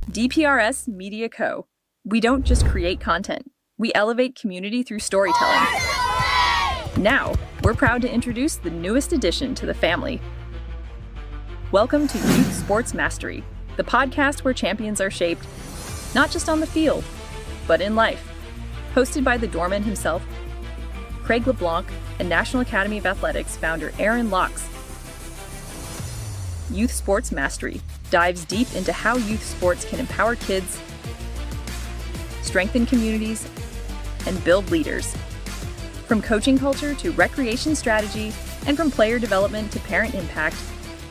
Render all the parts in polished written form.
DPRS Media Co. We don't just create content, we elevate community through storytelling. Now, we're proud to introduce the newest addition to the family. Welcome to Youth Sports Mastery, the podcast where champions are shaped, not just on the field, but in life. Hosted by the doorman himself, Craig LeBlanc, and National Academy of Athletics founder Aaron Locks. Youth Sports Mastery dives deep into how youth sports can empower kids, strengthen communities, and build leaders. From coaching culture to recreation strategy, and from player development to parent impact,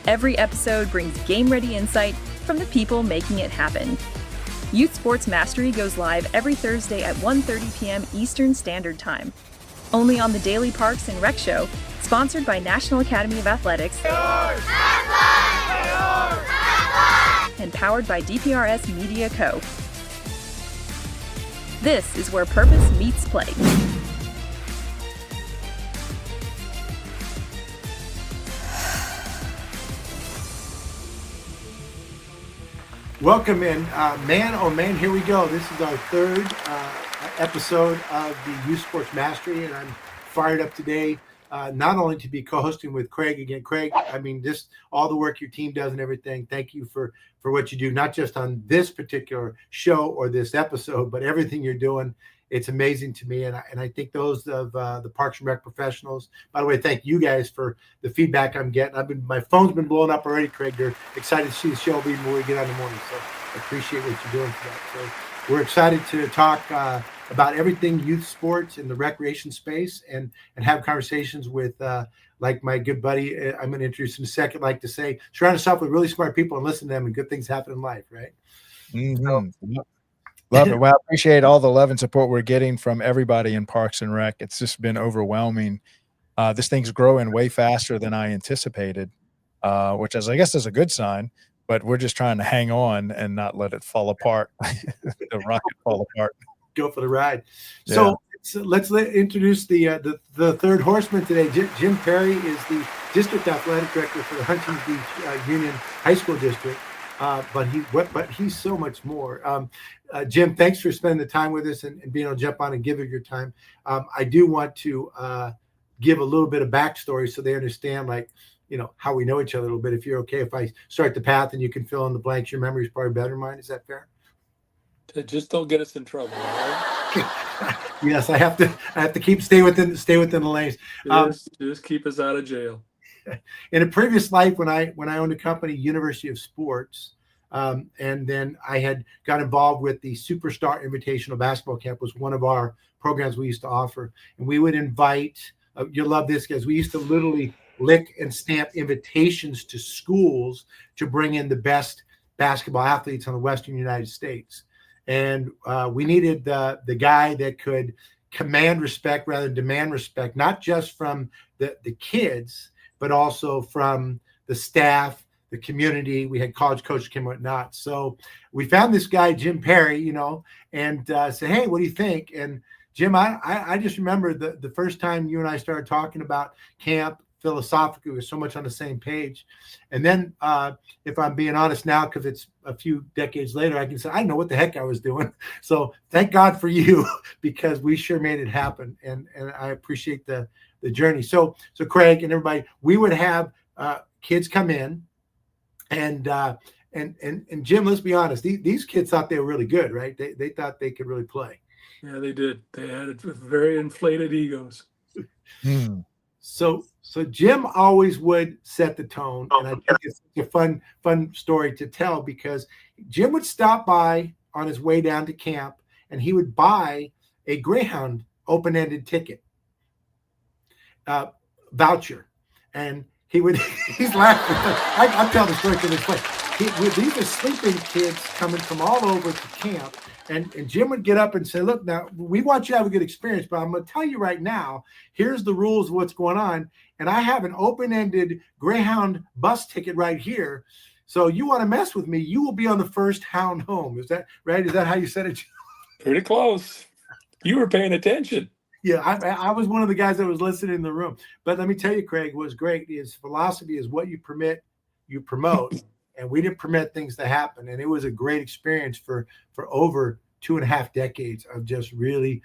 every episode brings game-ready insight from the people making it happen. Youth Sports Mastery goes live every Thursday at 1:30 p.m. Eastern Standard Time. Only on the Daily Parks and Rec Show, sponsored by National Academy of Athletics and powered by DPRS Media Co. This is where purpose meets play. Welcome in. Man, oh man, here we go. This is our third episode of the Youth Sports Mastery, and I'm fired up today, not only to be co-hosting with Craig again. Craig, I mean, just all the work your team does and everything. Thank you for what you do, not just on this particular show or this episode, but everything you're doing. It's amazing to me, and I think those of the Parks and Rec professionals. By the way, thank you guys for the feedback I'm getting. My phone's been blowing up already, Craig. They're excited to see the show even when we get on the morning. So I appreciate what you're doing for that. So we're excited to talk about everything youth sports in the recreation space and have conversations with like my good buddy. I'm going to introduce in a second. Like to say, surround yourself with really smart people and listen to them, and good things happen in life, right? Mm-hmm. So, love it. Well, I appreciate all the love and support we're getting from everybody in Parks and Rec. It's just been overwhelming. This thing's growing way faster than I anticipated, which I guess is a good sign, but we're just trying to hang on and not let it fall apart. The rocket fall apart. Go for the ride. Yeah. So let's introduce the third horseman today. Jim Perry is the district athletic director for the Huntington Beach Union High School District. But he's so much more. Jim, thanks for spending the time with us and being able to jump on and give it your time. I do want to give a little bit of backstory so they understand, like, how we know each other a little bit. If you're okay, if I start the path and you can fill in the blanks, your memory is probably better than mine. Is that fair? Just don't get us in trouble. All right? Yes, I have to stay within the lanes. Just keep us out of jail. In a previous life, when I owned a company, University of Sports, and then I had got involved with the Superstar Invitational Basketball Camp, was one of our programs we used to offer, and we would invite. You'll love this, guys. We used to literally lick and stamp invitations to schools to bring in the best basketball athletes on the Western United States, and we needed the guy that could command respect rather than demand respect, not just from the kids, but also from the staff, the community. We had college coaches came and whatnot. So we found this guy, Jim Perry, and said, hey, what do you think? And Jim, I just remember the first time you and I started talking about camp philosophically, we were so much on the same page. And then if I'm being honest now, because it's a few decades later, I can say, I know what the heck I was doing. So thank God for you, because we sure made it happen. And I appreciate the journey. So Craig and everybody, we would have kids come in, and Jim, let's be honest, these kids thought they were really good, right? They thought they could really play. Yeah, they did. They had very inflated egos. So Jim always would set the tone, and I think it's a fun story to tell, because Jim would stop by on his way down to camp, and he would buy a Greyhound open-ended ticket voucher, and he's laughing. I'll tell the story to this way. These are sleeping kids coming from all over to camp, and Jim would get up and say, look, now we want you to have a good experience, but I'm going to tell you right now, here's the rules of what's going on, and I have an open-ended Greyhound bus ticket right here, so you want to mess with me, you will be on the first Hound home. Is that right? Is that how you said it? Pretty close. You were paying attention. Yeah, I was one of the guys that was listening in the room. But let me tell you, Craig, what's great is philosophy is what you permit, you promote. and we didn't permit things to happen. And it was a great experience for over 2.5 decades of just really,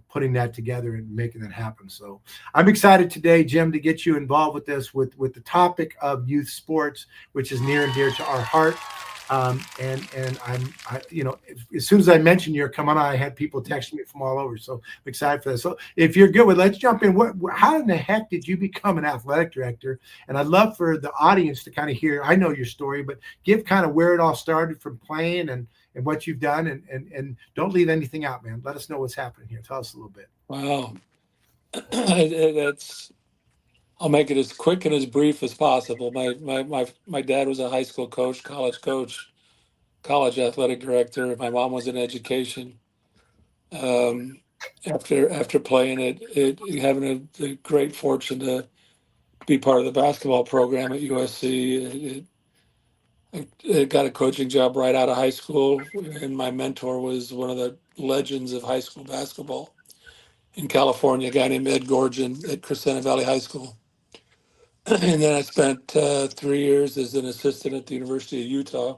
putting that together and making that happen. So I'm excited today, Jim, to get you involved with this, with the topic of youth sports, which is near and dear to our heart. And as soon as I mentioned you're coming on, I had people texting me from all over. So I'm excited for this. So if you're good with, let's jump in. How in the heck did you become an athletic director? And I'd love for the audience to kind of hear, I know your story, but give kind of where it all started from playing and what you've done, and don't leave anything out, man. Let us know what's happening here. Tell us a little bit. Wow. I'll make it as quick and as brief as possible. My dad was a high school coach, college athletic director. My mom was in education. After playing having the great fortune to be part of the basketball program at USC, I got a coaching job right out of high school, and my mentor was one of the legends of high school basketball in California, a guy named Ed Gorgon at Crescenta Valley High School. And then I spent 3 years as an assistant at the University of Utah,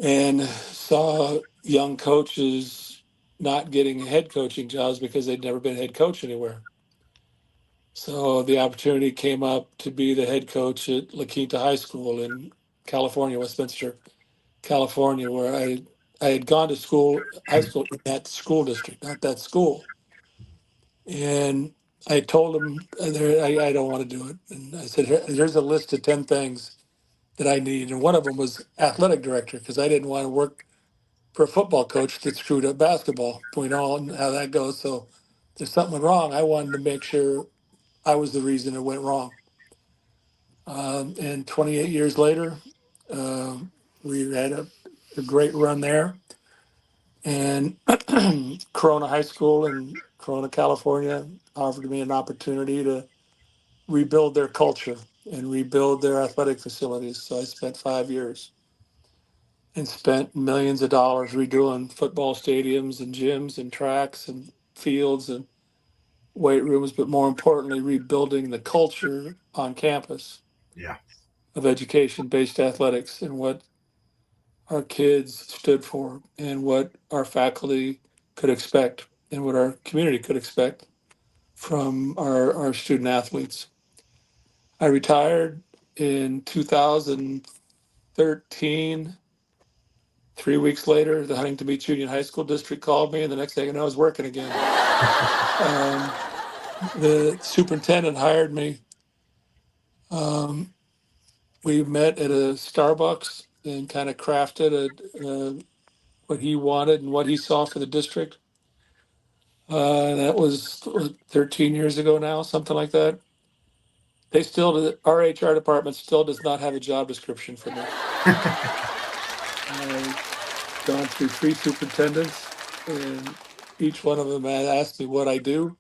and saw young coaches not getting head coaching jobs because they'd never been head coach anywhere. So the opportunity came up to be the head coach at La Quinta High School in California, Westminster, California, where I had gone to high school in that school district, not that school. And I told him, I don't want to do it. And I said, here's a list of 10 things that I need. And one of them was athletic director, because I didn't want to work for a football coach that screwed up basketball. We know how that goes. So if there's something wrong, I wanted to make sure I was the reason it went wrong. And 28 years later, we had a great run there. And Corona High School in Corona, California, offered me an opportunity to rebuild their culture and rebuild their athletic facilities. So I spent 5 years and spent millions of dollars redoing football stadiums and gyms and tracks and fields and weight rooms, but more importantly, rebuilding the culture on campus. Yeah. Of education-based athletics and what our kids stood for and what our faculty could expect and what our community could expect from our student athletes. I retired in 2013. 3 weeks later, the Huntington Beach Union High School District called me, and the next thing I know, I was working again. The superintendent hired me. We met at a Starbucks and kind of crafted what he wanted and what he saw for the district. That was 13 years ago now, something like that. Our HR department still does not have a job description for me. I've gone through 3 superintendents, and each one of them had asked me what I do.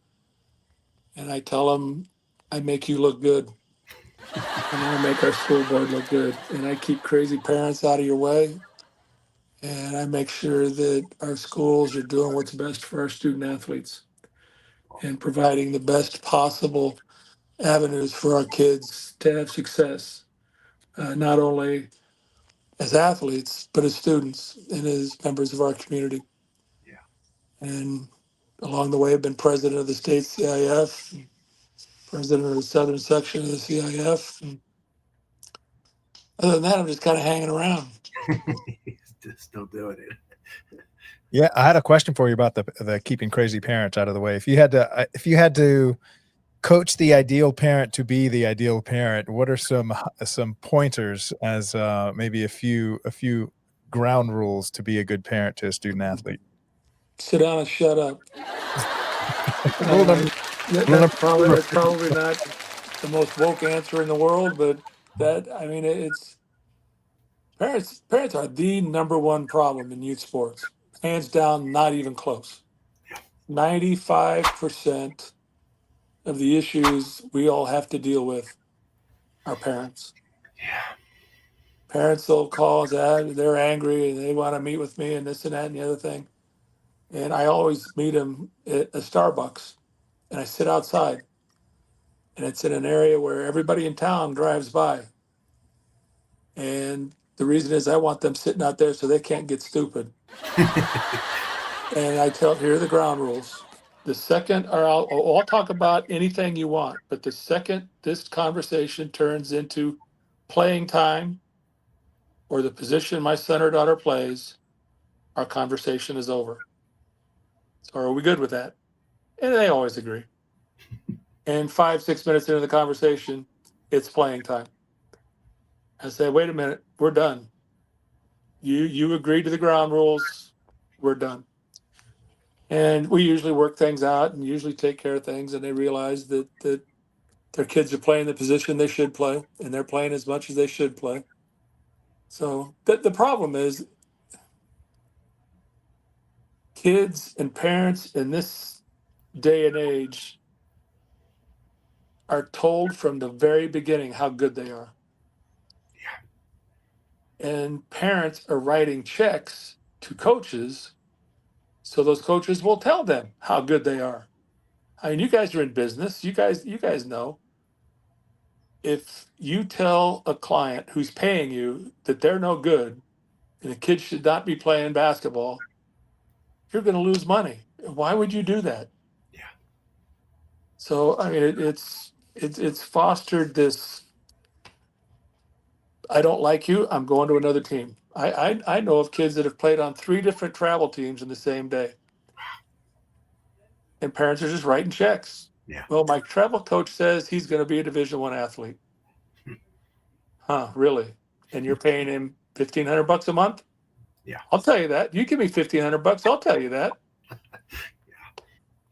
And I tell them, I make you look good. And I make our school board look good. And I keep crazy parents out of your way. And I make sure that our schools are doing what's best for our student athletes and providing the best possible avenues for our kids to have success, not only as athletes, but as students and as members of our community. Yeah. And along the way, I've been president of the state CIF, president of the southern section of the CIF. And other than that, I'm just kind of hanging around. Still doing it. Yeah, I had a question for you about the keeping crazy parents out of the way. If you had to coach the ideal parent to be the ideal parent, what are some pointers as maybe a few ground rules to be a good parent to a student athlete? Sit down and shut up. That's probably not the most woke answer in the world, but it's parents are the number one problem in youth sports, hands down, not even close. 95% of the issues we all have to deal with are parents. Yeah. Parents will call us out, they're angry and they want to meet with me and this and that and the other thing. And I always meet them at a Starbucks, and I sit outside, and it's in an area where everybody in town drives by. And the reason is I want them sitting out there so they can't get stupid. And I tell, here are the ground rules. The second, or I'll talk about anything you want, but the second this conversation turns into playing time or the position my son or daughter plays, our conversation is over. So are we good with that? And they always agree. And 5-6 minutes into the conversation, it's playing time. I say, wait a minute, we're done. You agreed to the ground rules, we're done. And we usually work things out and usually take care of things, and they realize that their kids are playing the position they should play, and they're playing as much as they should play. So the problem is kids and parents in this day and age are told from the very beginning how good they are. And parents are writing checks to coaches so those coaches will tell them how good they are. I mean, you guys are in business. You guys know. If you tell a client who's paying you that they're no good and the kid should not be playing basketball, you're going to lose money. Why would you do that? Yeah. So I mean, it's fostered this. I don't like you. I'm going to another team. I know of kids that have played on 3 different travel teams in the same day, and parents are just writing checks. Yeah. Well, my travel coach says he's going to be a Division I athlete. Huh? Really? And you're paying him $1,500 a month? Yeah. I'll tell you that. You give me $1,500, I'll tell you that.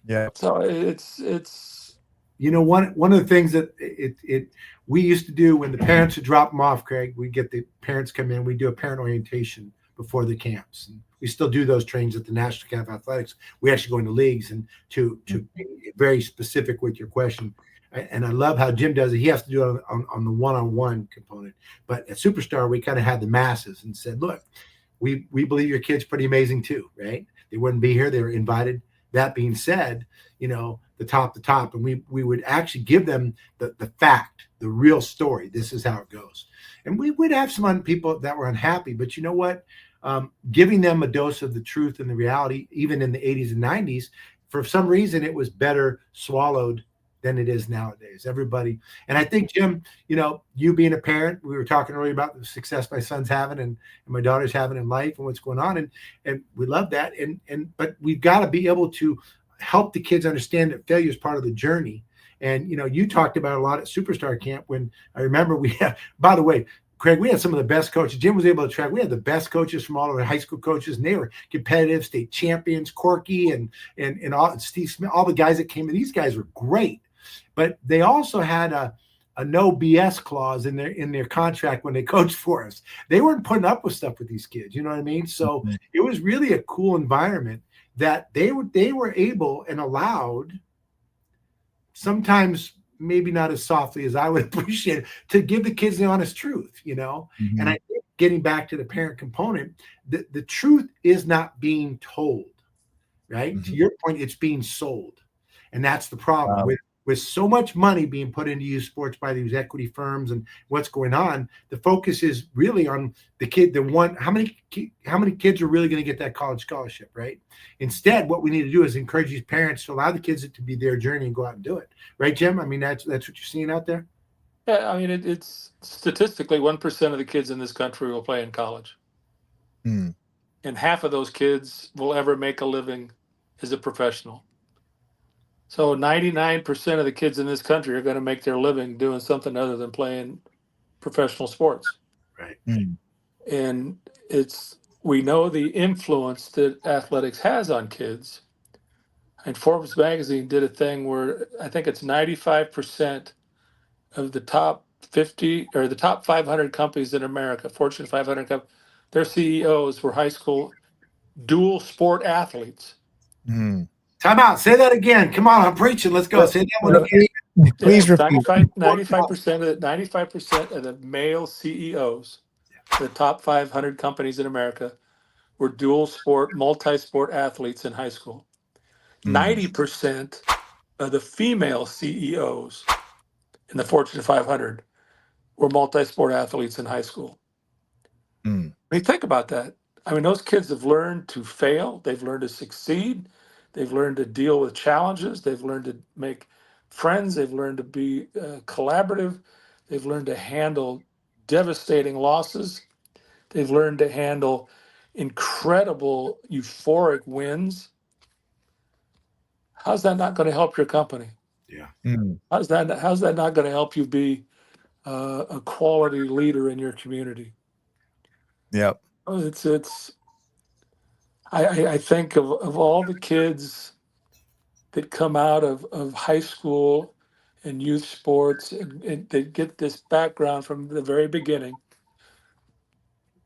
Yeah. So it's You know, one of the things that we used to do when the parents would drop them off, Craig, we get the parents come in, we do a parent orientation before the camps. And we still do those trainings at the National Camp of Athletics. We actually go into leagues, and to be very specific with your question. And I love how Jim does it. He has to do it on the one-on-one component. But at Superstar, we kind of had the masses and said, look, we believe your kid's pretty amazing too, right? They wouldn't be here. They were invited. That being said, you know, the top, and we would actually give them the fact, the real story. This is how it goes. And we would have some people that were unhappy, but you know what? Giving them a dose of the truth and the reality, even in the 80s and 90s, for some reason, it was better swallowed than it is nowadays. Everybody. And I think, Jim, you know, you being a parent, we were talking earlier about the success my son's having and my daughter's having in life and what's going on. And we love that. But we've got to be able to help the kids understand that failure is part of the journey. And, you know, you talked about a lot at Superstar Camp when I remember we had, by the way, Craig, we had some of the best coaches. Jim was able to track. We had the best coaches from all of the high school coaches, and they were competitive, state champions, Corky and all, Steve Smith, all the guys that came in. These guys were great. But they also had a no BS clause in their contract when they coached for us. They weren't putting up with stuff with these kids. You know what I mean? So it was really a cool environment that they were able and allowed, sometimes maybe not as softly as I would appreciate it, to give the kids the honest truth, you know? Mm-hmm. And I think getting back to the parent component, the truth is not being told, right? Mm-hmm. To your point, it's being sold. And that's the problem. Wow. With so much money being put into youth sports by these equity firms and what's going on, the focus is really on the kid, how many kids are really going to get that college scholarship, right? Instead, what we need to do is encourage these parents to allow the kids to be their journey and go out and do it. Right, Jim? I mean, that's what you're seeing out there? Yeah, I mean, it's statistically 1% of the kids in this country will play in college. And half of those kids will ever make a living as a professional. So 99% of the kids in this country are going to make their living doing something other than playing professional sports. Right. And we know the influence that athletics has on kids. And Forbes magazine did a thing where I think it's 95% of the top 50 or the top 500 companies in America, Fortune 500 companies, their CEOs were high school dual sport athletes. Time out. Say that again. Come on, I'm preaching. Let's go. Say that one again. Please repeat. 95% of the male CEOs, the top 500 companies in America, were dual sport, multi-sport athletes in high school. 90% of the female CEOs in the Fortune 500 were multi-sport athletes in high school. Mm. I mean, think about that. I mean, those kids have learned to fail. They've learned to succeed. They've learned to deal with challenges. They've learned to make friends. They've learned to be collaborative. They've learned to handle devastating losses. They've learned to handle incredible euphoric wins. How's that not going to help your company? Yeah. Mm. How's that not going to help you be a quality leader in your community? Yep. It's I think of all the kids that come out of high school and youth sports and they get this background from the very beginning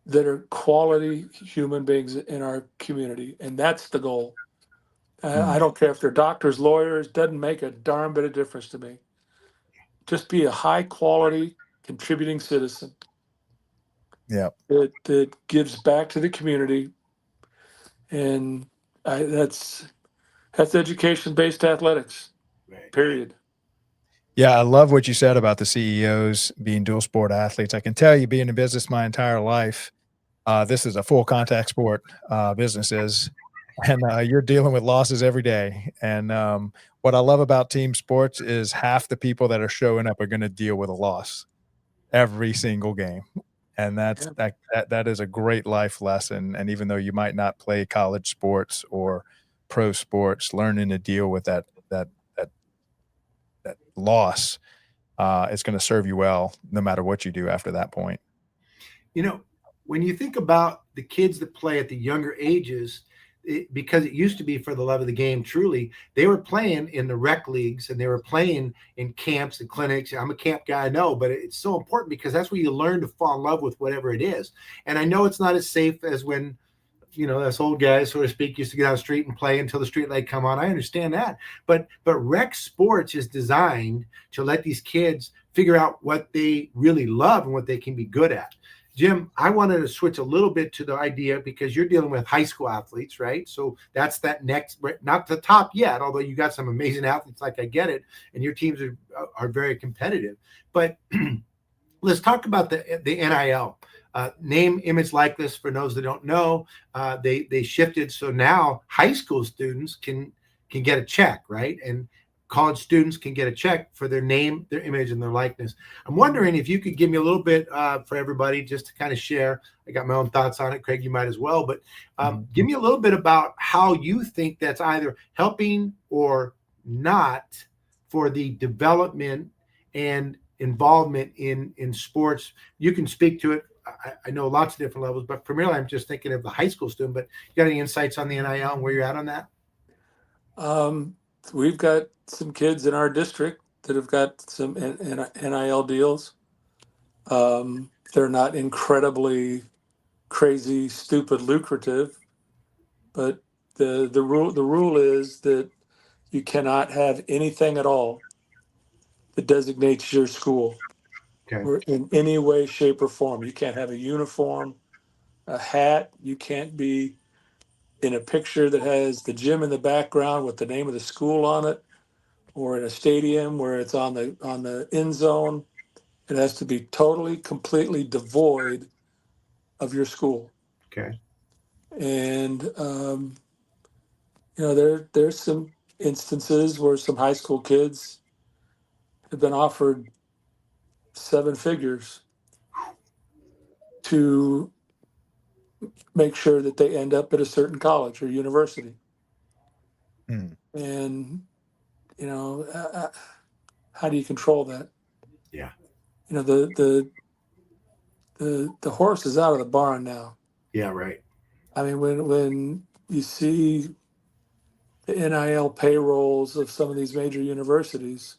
that are quality human beings in our community, and that's the goal. I Mm. don't care if they're doctors, lawyers, doesn't make a darn bit of difference to me. Just be a high quality contributing citizen Yep. that gives back to the community, and that's education based athletics. Right. Period. Yeah, I love what you said about the CEOs being dual sport athletes. I can tell you, being in business my entire life, this is a full contact sport, business is, and you're dealing with losses every day. And what I love about team sports is half the people that are showing up are going to deal with a loss every single game. And Yeah. that is a great life lesson. And even though you might not play college sports or pro sports, learning to deal with that loss, it's going to serve you well no matter what you do after that point. You know, when you think about the kids that play at the younger ages, because it used to be for the love of the game, truly, they were playing in the rec leagues and they were playing in camps and clinics. I'm a camp guy, I know, but it's so important because that's where you learn to fall in love with whatever it is. And I know it's not as safe as when, us old guys, so to speak, used to get out on the street and play until the street light come on. I understand that. But rec sports is designed to let these kids figure out what they really love and what they can be good at. Jim, I wanted to switch a little bit to the idea because you're dealing with high school athletes, right? So that's that next, not the top yet, although you got some amazing athletes, like I get it, and your teams are very competitive. But let's talk about the NIL. Name, image, likeness. For those that don't know, they shifted, so now high school students can get a check, right? And college students can get a check for their name, their image, and their likeness. I'm wondering if you could give me a little bit for everybody just to kind of share. I got my own thoughts on it. Craig, you might as well. But give me a little bit about how you think that's either helping or not for the development and involvement in sports. You can speak to it. I know lots of different levels, but primarily I'm just thinking of the high school student. But you got any insights on the NIL and where you're at on that? We've got some kids in our district that have got some NIL deals. They're not incredibly crazy, stupid, lucrative, but the rule is that you cannot have anything at all that designates your school Okay. or in any way, shape, or form. You can't have a uniform, a hat. You can't be in a picture that has the gym in the background with the name of the school on it, or in a stadium where it's on the end zone. It has to be totally, completely devoid of your school. Okay. And there's some instances where some high school kids have been offered 7 figures to make sure that they end up at a certain college or university. Mm. And how do you control that? Yeah. The horse is out of the barn now. Yeah. Right. I mean, when you see the NIL payrolls of some of these major universities,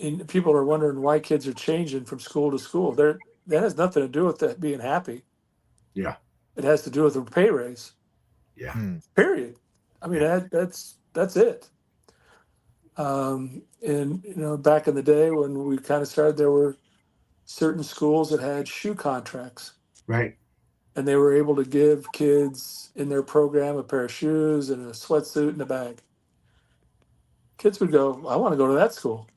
and people are wondering why kids are changing from school to school. That has nothing to do with that being happy. Yeah. It has to do with a pay raise. Yeah. Mm. Period. I mean, that's it. And back in the day when we kind of started, there were certain schools that had shoe contracts, Right. and they were able to give kids in their program a pair of shoes and a sweatsuit and a bag. Kids would go, I want to go to that school.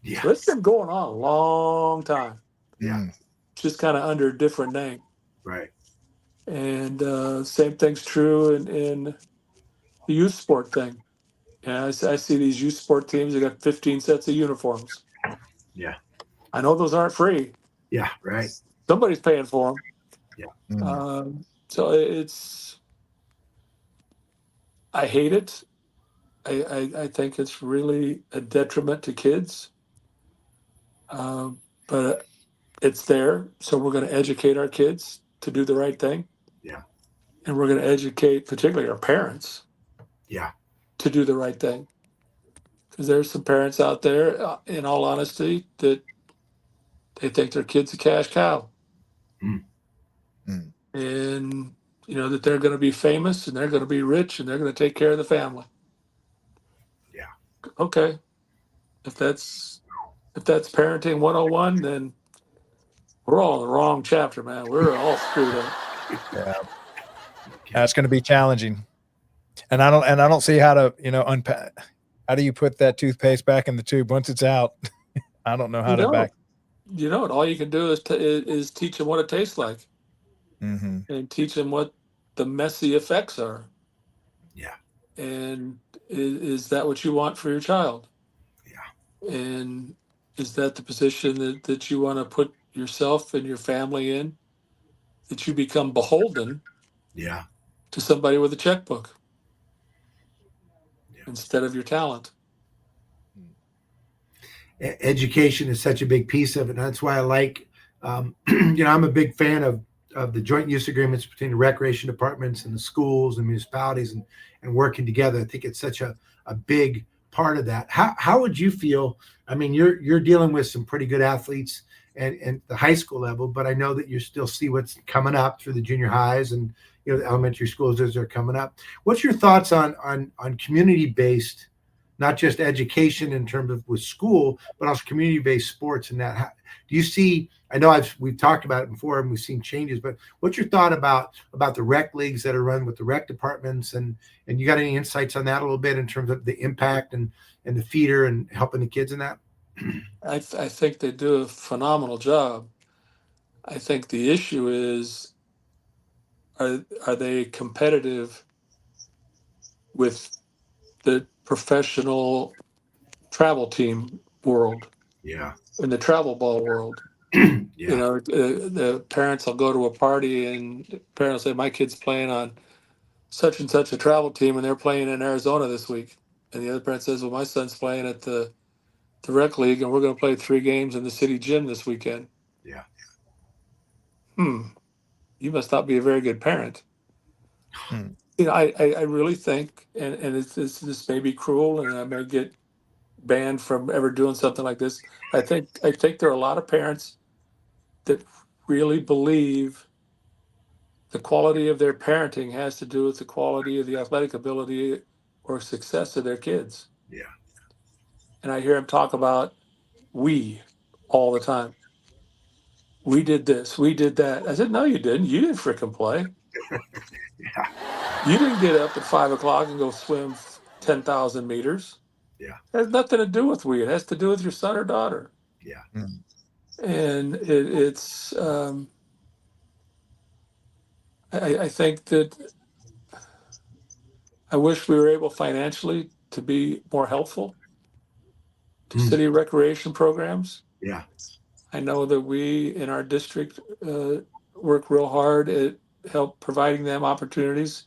Yeah. So it's been going on a long time. Yeah. Mm. just kind of under a different name. Right. And same thing's true in the youth sport thing. And I see these youth sport teams, they got 15 sets of uniforms. Yeah. I know those aren't free. Yeah. Right. Somebody's paying for them. Yeah. So I hate it. I think it's really a detriment to kids. But it's there. So we're going to educate our kids to do the right thing. Yeah. And we're going to educate particularly our parents. Yeah. To do the right thing. Because there's some parents out there, in all honesty, that they think their kid's a cash cow. Mm. And, that they're going to be famous and they're going to be rich and they're going to take care of the family. Yeah. Okay. If that's parenting 101, then we're all in the wrong chapter, man. We're all screwed up. Yeah. That's going to be challenging. And I don't see how to, unpack. How do you put that toothpaste back in the tube once it's out? I don't know how to back. All you can do is teach them what it tastes like. Mm-hmm. And teach them what the messy effects are. Yeah. And is that what you want for your child? Yeah. And is that the position that you want to put yourself and your family in? That you become beholden to somebody with a checkbook instead of your talent. Education is such a big piece of it. And that's why I like, I'm a big fan of the joint use agreements between the recreation departments and the schools and municipalities and working together. I think it's such a big part of that. How would you feel? I mean, you're dealing with some pretty good athletes and the high school level, but I know that you still see what's coming up through the junior highs and the elementary schools as they're coming up. What's your thoughts on community-based, not just education in terms of with school, but also community-based sports and that? Do you see, I know we've talked about it before and we've seen changes, but what's your thought about the rec leagues that are run with the rec departments, and you got any insights on that a little bit in terms of the impact and the feeder and helping the kids in that? I think they do a phenomenal job. I think the issue is, are they competitive with the professional travel team world? Yeah. In the travel ball world. Yeah. The parents will go to a party and the parents say, my kid's playing on such and such a travel team and they're playing in Arizona this week. And the other parent says, well, my son's playing at the rec league and we're going to play 3 games in the city gym this weekend. Yeah. You must not be a very good parent. I really think, and this may be cruel and I may get banned from ever doing something like this. I think there are a lot of parents that really believe the quality of their parenting has to do with the quality of the athletic ability or success of their kids. Yeah. And I hear them talk about we all the time. We did this, we did that. I said, no, you didn't. You didn't frickin' play. Yeah. You didn't get up at 5 o'clock and go swim 10,000 meters. Yeah. It has nothing to do with we. It has to do with your son or daughter. Yeah. And it's I think that I wish we were able financially to be more helpful to city recreation programs. Yeah. I know that we in our district work real hard at help providing them opportunities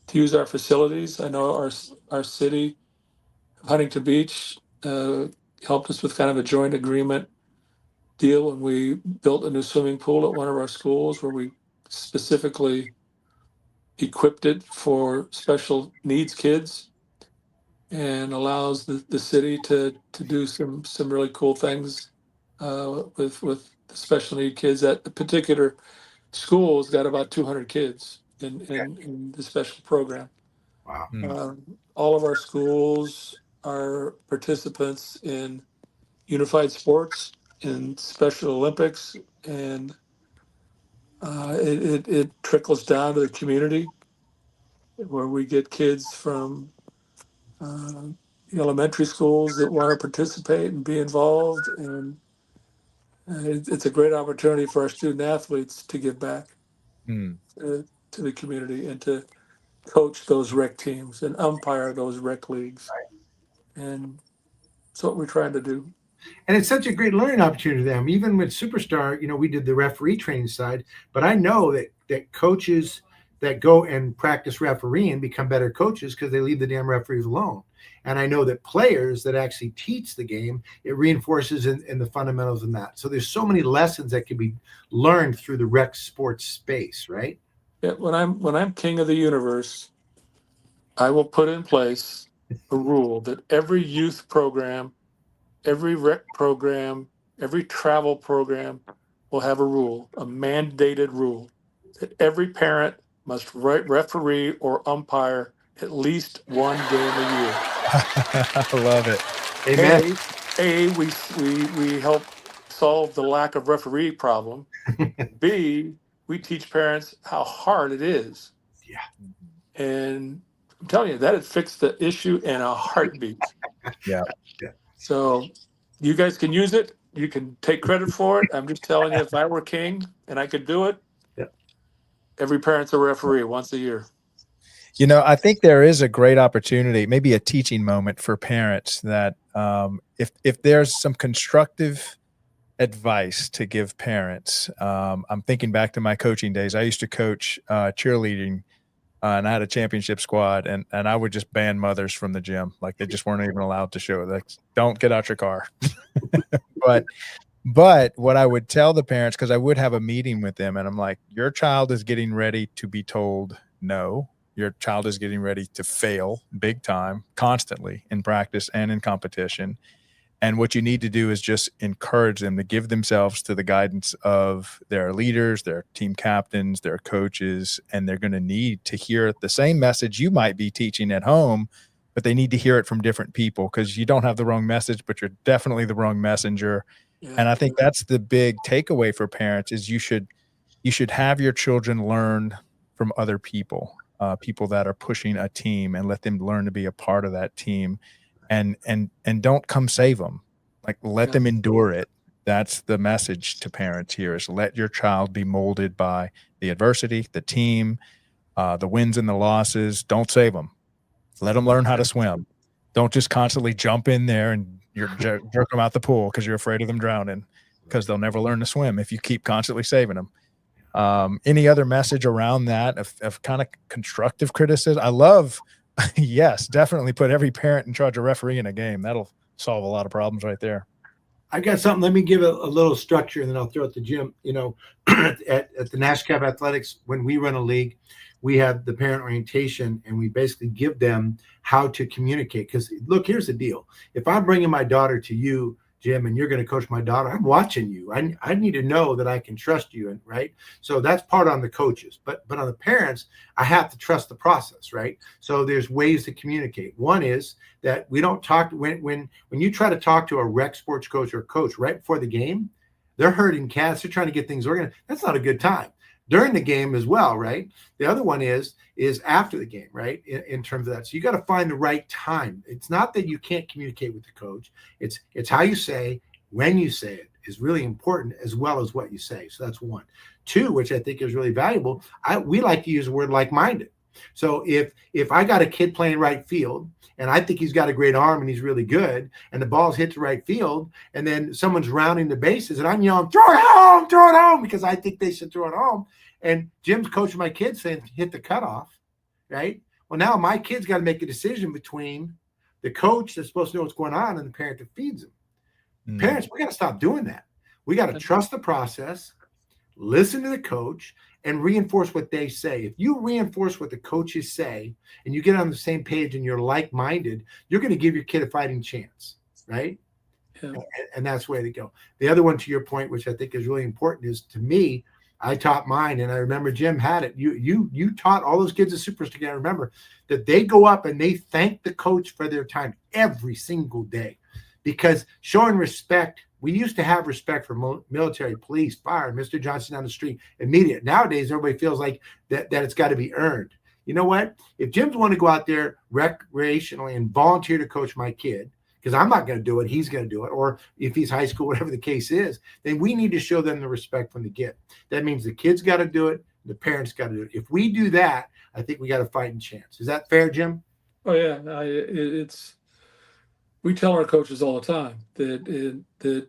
to use our facilities. I know our city, Huntington Beach, helped us with kind of a joint agreement deal when we built a new swimming pool at one of our schools where we specifically equipped it for special needs kids and allows the city to do some really cool things with the special need kids. That particular school has got about 200 kids in the special program. Wow. All of our schools are participants in unified sports, in Special Olympics, and it trickles down to the community where we get kids from elementary schools that want to participate and be involved, and It's a great opportunity for our student athletes to give back Hmm. to the community and to coach those rec teams and umpire those rec leagues. And that's what we're trying to do. And it's such a great learning opportunity to them. Even with Superstar, we did the referee training side, but I know that coaches that go and practice refereeing become better coaches because they leave the damn referees alone. And I know that players that actually teach the game, it reinforces in the fundamentals in that. So there's so many lessons that can be learned through the rec sports space, right? Yeah, when I'm king of the universe, I will put in place a rule that every youth program, every rec program, every travel program will have a rule, a mandated rule, that every parent must referee or umpire at least one game a year. I love it. Amen. We help solve the lack of referee problem. B, we teach parents how hard it is. Yeah. And I'm telling you, that had fixed the issue in a heartbeat. Yeah. So you guys can use it. You can take credit for it. I'm just telling you, if I were king and I could do it, Yeah. every parent's a referee once a year. I think there is a great opportunity, maybe a teaching moment for parents that if there's some constructive advice to give parents, I'm thinking back to my coaching days. I used to coach cheerleading, and I had a championship squad, and I would just ban mothers from the gym. Like they just weren't even allowed to show it. Like, don't get out your car. But what I would tell the parents, because I would have a meeting with them, and I'm like, your child is getting ready to be told no. Your child is getting ready to fail big time, constantly in practice and in competition. And what you need to do is just encourage them to give themselves to the guidance of their leaders, their team captains, their coaches, and they're going to need to hear the same message you might be teaching at home, but they need to hear it from different people, because you don't have the wrong message, but you're definitely the wrong messenger. Yeah. And I think that's the big takeaway for parents is you should have your children learn from other people, people that are pushing a team, and let them learn to be a part of that team. And don't come save them. Like, let them endure it. That's the message to parents here, is let your child be molded by the adversity, the team, the wins and the losses. Don't save them. Let them learn how to swim. Don't just constantly jump in there and jerk them out the pool because you're afraid of them drowning, because they'll never learn to swim if you keep constantly saving them. Any other message around that of kind of constructive criticism? I love yes, definitely put every parent in charge of refereeing a game. That'll solve a lot of problems right there. I got something. Let me give a little structure, and then I'll throw it to Jim. At the NASCAP Athletics, when we run a league, we have the parent orientation, and we basically give them how to communicate. Because look, here's the deal. If I'm bringing my daughter to you, Jim, and you're going to coach my daughter, I'm watching you. I need to know that I can trust you, and right. So that's part on the coaches, but on the parents, I have to trust the process, right? So there's ways to communicate. One is that we don't talk when you try to talk to a rec sports coach or coach right before the game, they're herding cats. They're trying to get things organized. That's not a good time. During the game as well, right? The other one is after the game, right? In terms of that. So you got to find the right time. It's not that you can't communicate with the coach. It's how you say, when you say it is really important, as well as what you say. So that's one. Two, which I think is really valuable, we like to use the word like-minded. So if I got a kid playing right field, and I think he's got a great arm and he's really good, and the ball's hit to right field, and then someone's rounding the bases, and I'm yelling, throw it home, because I think they should throw it home. And Jim's coaching my kids saying, hit the cutoff, right? Well, now my kid's got to make a decision between the coach that's supposed to know what's going on and the parent that feeds him. Parents, we got to stop doing that. We got to trust the process, listen to the coach, and reinforce what they say. If you reinforce what the coaches say and you get on the same page and you're like-minded, you're going to give your kid a fighting chance, right? Yeah. And that's the way to go. The other one, to your point, which I think is really important, is, to me, I taught mine, and I remember Jim had it. You taught all those kids at Superstar. I remember that they go up and they thank the coach for their time every single day, because showing respect. We used to have respect for military, police, fire, Mr. Johnson down the street, immediate. Nowadays, everybody feels like that it's got to be earned. You know what? If Jim's want to go out there recreationally and volunteer to coach my kid, because I'm not going to do it, he's going to do it. Or if he's high school, whatever the case is, then we need to show them the respect from the get. That means the kids got to do it, the parents got to do it. If we do that, I think we got a fighting chance. Is that fair, Jim? Oh yeah, we tell our coaches all the time that that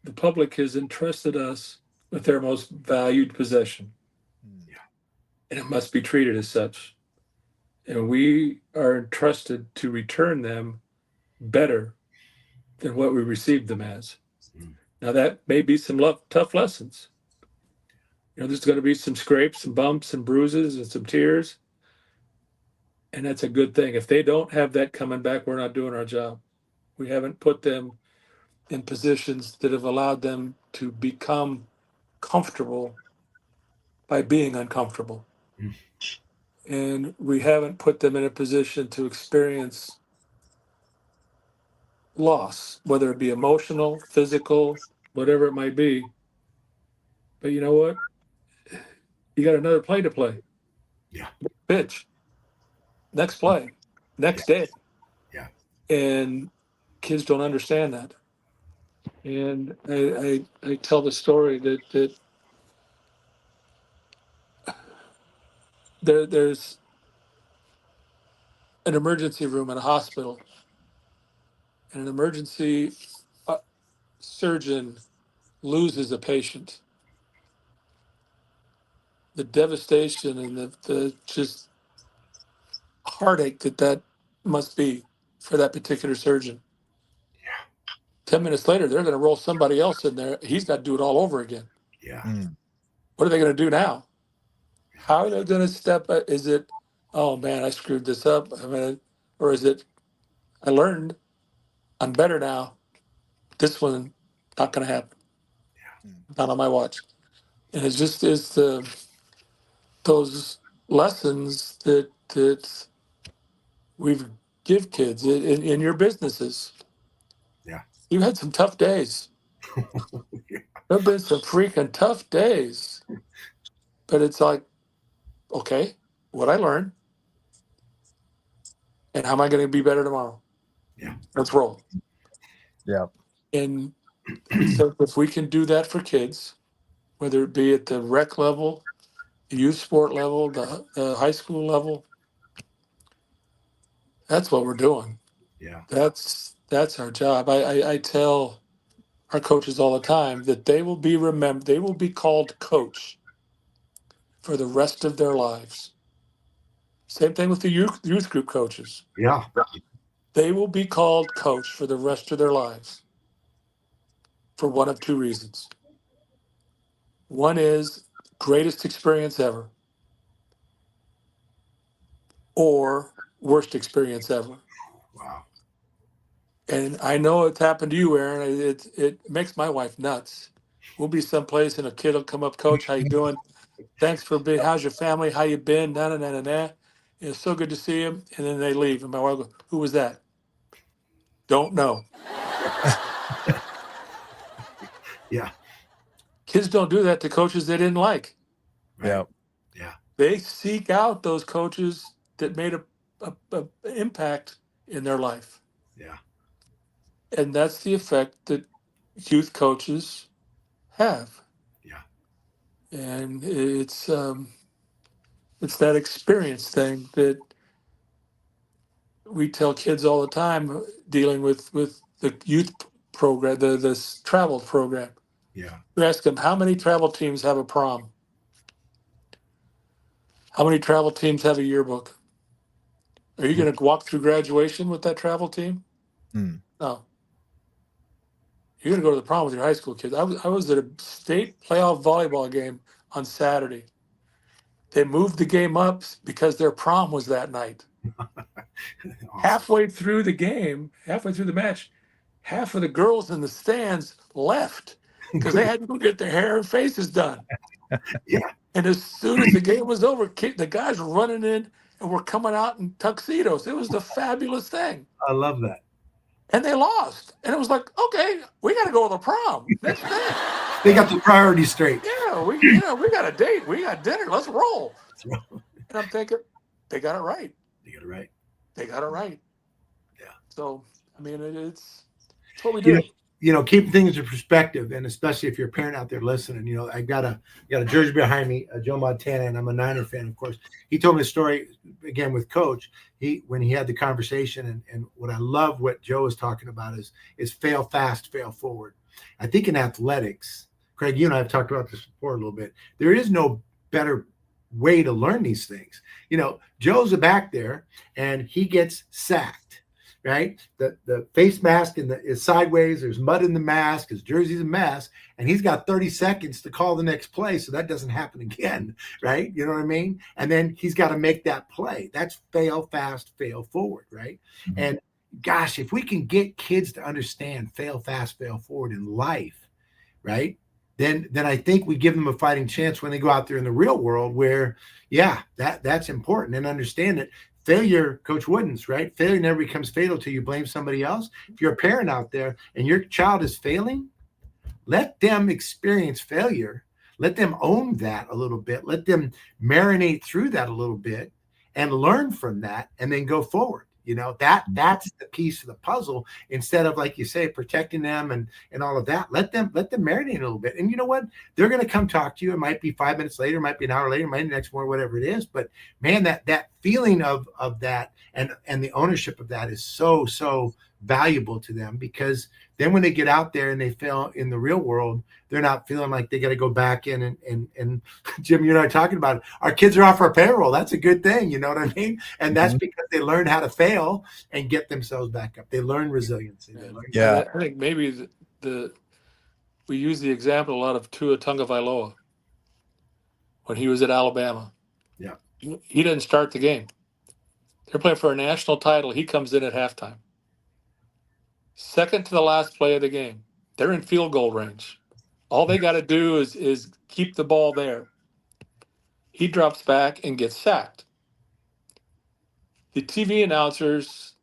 the public has entrusted us with their most valued possession, and it must be treated as such. And we are entrusted to return them better than what we received them as. Now that may be some tough lessons. There's going to be some scrapes and bumps and bruises and some tears, and that's a good thing. If they don't have that coming back, we're not doing our job. We haven't put them in positions that have allowed them to become comfortable by being uncomfortable. And we haven't put them in a position to experience loss, whether it be emotional, physical, whatever it might be. But you know what? You got another play to play. Yeah. Pitch. Next play. Next day. Yeah. And kids don't understand that. And I tell the story that there's an emergency room at a hospital, and an emergency surgeon loses a patient. The devastation and the just heartache that must be for that particular surgeon. Yeah. 10 minutes later, they're going to roll somebody else in there. He's got to do it all over again. Yeah. What are they going to do now? How are they going to step? Is it, oh man, I screwed this up? Or is it, I learned, I'm better now. This one, not going to happen. Not on my watch. And it's just those lessons that we've give kids in your businesses. Yeah. You've had some tough days. Yeah. There have been some freaking tough days. But it's like, okay, what I learned, and how am I going to be better tomorrow? Yeah. Let's roll. Yeah. And so if we can do that for kids, whether it be at the rec level, the youth sport level, the high school level, that's what we're doing. Yeah. That's our job. I tell our coaches all the time that they will be remembered, they will be called coach for the rest of their lives. Same thing with the youth group coaches. Yeah. They will be called coach for the rest of their lives for one of two reasons. One is greatest experience ever, or worst experience ever. Wow. And I know it's happened to you, Aaron. It makes my wife nuts. We'll be someplace and a kid will come up, Coach, how you doing? Thanks for being, how's your family? How you been? Nah, nah, nah, nah, nah. It's so good to see him. And then they leave. And my wife goes, who was that? Don't know. Yeah. Kids don't do that to coaches they didn't like. Right. Yeah. Yeah. They seek out those coaches that made a impact in their life. Yeah. And that's the effect that youth coaches have. Yeah. And it's that experience thing that we tell kids all the time dealing with the youth program, this travel program. Yeah. We ask them, how many travel teams have a prom? How many travel teams have a yearbook? Are you going to walk through graduation with that travel team? No. You're going to go to the prom with your high school kids. I was at a state playoff volleyball game on Saturday. They moved the game up because their prom was that night. Awesome. Halfway through the game, halfway through the match, half of the girls in the stands left because they had to go get their hair and faces done. Yeah. And as soon as the game was over, the guys were running in and were coming out in tuxedos. It was the fabulous thing. I love that. And they lost. And it was like, okay, we got to go to the prom next day. They got the priorities straight. Yeah, we got a date. We got dinner. Let's roll. And I'm thinking, they got it right. They got it right. They got it right. Yeah. So I mean, it's what we You know, do. keep things in perspective, and especially if you're a parent out there listening. I got a jersey behind me, Joe Montana, and I'm a Niner fan, of course. He told me a story again with Coach. When he had the conversation, and what I love what Joe is talking about is fail fast, fail forward. I think in athletics, Craig, you and I have talked about this before a little bit. There is no better way to learn these things. Joe's back there, and he gets sacked. Right, the face mask is sideways. There's mud in the mask. His jersey's a mess, and he's got 30 seconds to call the next play, so that doesn't happen again. Right, you know what I mean? And then he's got to make that play. That's fail fast, fail forward. Right, and gosh, if we can get kids to understand fail fast, fail forward in life, right? Then I think we give them a fighting chance when they go out there in the real world, where that's important, and understand that. Failure, Coach Woodens, right? Failure never becomes fatal till you blame somebody else. If you're a parent out there and your child is failing, let them experience failure. Let them own that a little bit. Let them marinate through that a little bit and learn from that, and then go forward. That's the piece of the puzzle, instead of, like you say, protecting them and all of that. Let them marinate a little bit. And you know what? They're going to come talk to you. It might be 5 minutes later, it might be an hour later, it might be the next morning, whatever it is. But man, that feeling of that and the ownership of that is so valuable to them, because then when they get out there and they fail in the real world, they're not feeling like they got to go back in and Jim, you and I are talking about it. Our kids are off our payroll. That's a good thing. You know what I mean? And that's because they learned how to fail and get themselves back up. They learn resiliency. I think maybe we use the example a lot of Tua Tagovailoa when he was at Alabama. Yeah. He didn't start the game. They're playing for a national title. He comes in at halftime. Second to the last play of the game. They're in field goal range. All they got to do is keep the ball there. He drops back and gets sacked. The TV announcers,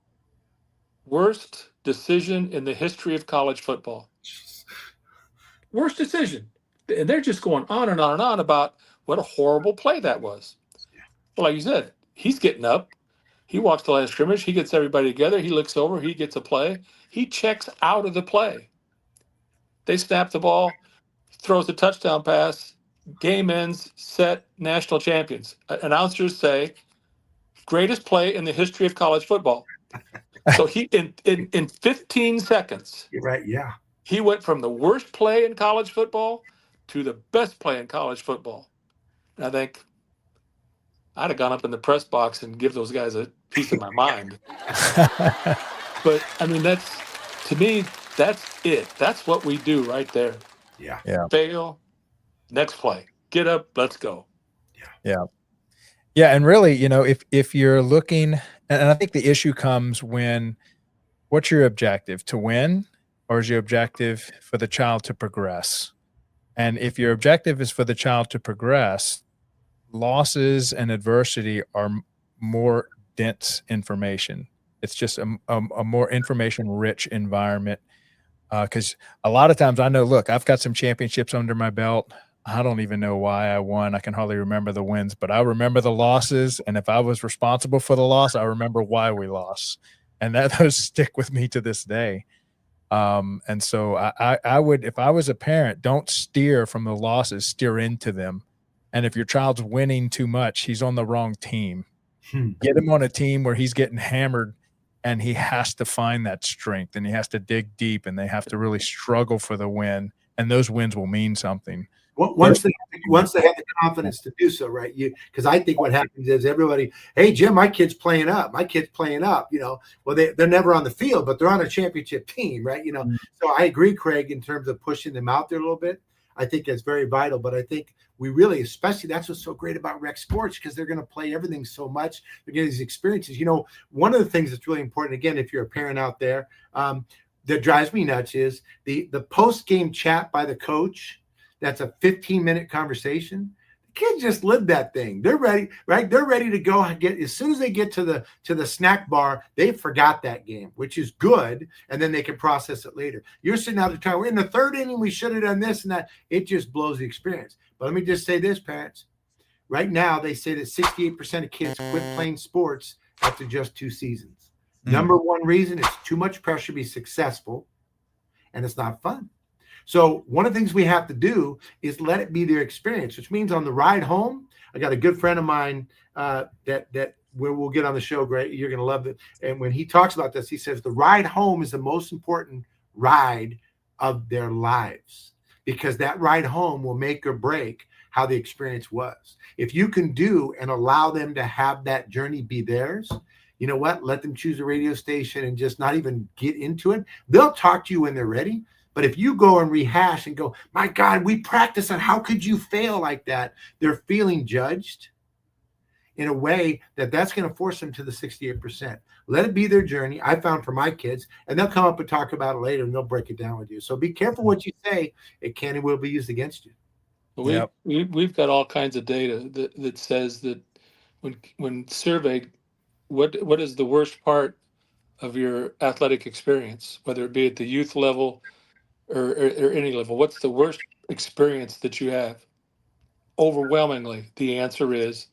worst decision in the history of college football. Worst decision. And they're just going on and on and on about what a horrible play that was. Well, like you said, he's getting up. He walks the line of scrimmage. He gets everybody together. He looks over. He gets a play. He checks out of the play. They snap the ball, throws a touchdown pass. Game ends, set, national champions. Announcers say, greatest play in the history of college football. So he in 15 seconds. You're right, yeah. He went from the worst play in college football to the best play in college football. And I think I'd have gone up in the press box and give those guys a piece of my mind. But I mean, to me, that's it. That's what we do right there. Yeah. Fail, next play. Get up, let's go. Yeah. And really, if you're looking, and I think the issue comes when, what's your objective? To win, or is your objective for the child to progress? And if your objective is for the child to progress, losses and adversity are more dense information. It's just a more information-rich environment. Because a lot of times I know, look, I've got some championships under my belt. I don't even know why I won. I can hardly remember the wins, but I remember the losses. And if I was responsible for the loss, I remember why we lost. And those stick with me to this day. And so I would, if I was a parent, don't steer from the losses, steer into them. And if your child's winning too much, he's on the wrong team. Get him on a team where he's getting hammered and he has to find that strength and he has to dig deep and they have to really struggle for the win. And those wins will mean something. Once they have the confidence to do so, right? Because I think what happens is everybody, hey, Jim, my kid's playing up. Well, they're never on the field, but they're on a championship team, right? So I agree, Craig, in terms of pushing them out there a little bit. I think that's very vital. But I think we really, especially, that's what's so great about rec sports, because they're going to play everything so much. They're getting these experiences. One of the things that's really important, again, if you're a parent out there, that drives me nuts is the post-game chat by the coach. That's a 15-minute conversation. The kids just live that thing. They're ready, right? They're ready to go and get, as soon as they get to the snack bar, they forgot that game, which is good, and then they can process it later. You're sitting out there talking, we're in the third inning, we should have done this and that. It just blows the experience. But let me just say this, parents. Right now, they say that 68% of kids quit playing sports after just 2 seasons. Number one reason, it's too much pressure to be successful, and it's not fun. So one of the things we have to do is let it be their experience, which means on the ride home, I got a good friend of mine that we'll get on the show. Great, you're going to love it. And when he talks about this, he says the ride home is the most important ride of their lives, because that ride home will make or break how the experience was. If you can do and allow them to have that journey be theirs, you know what? Let them choose a radio station and just not even get into it. They'll talk to you when they're ready. But if you go and rehash and go, my God, we practiced on how could you fail like that? They're feeling judged in a way that's going to force them to the 68%. Let it be their journey. I found for my kids, and they'll come up and talk about it later, and they'll break it down with you. So be careful what you say. It can and will be used against you. We've got all kinds of data that says that when surveyed, what is the worst part of your athletic experience, whether it be at the youth level or any level? What's the worst experience that you have? Overwhelmingly, the answer is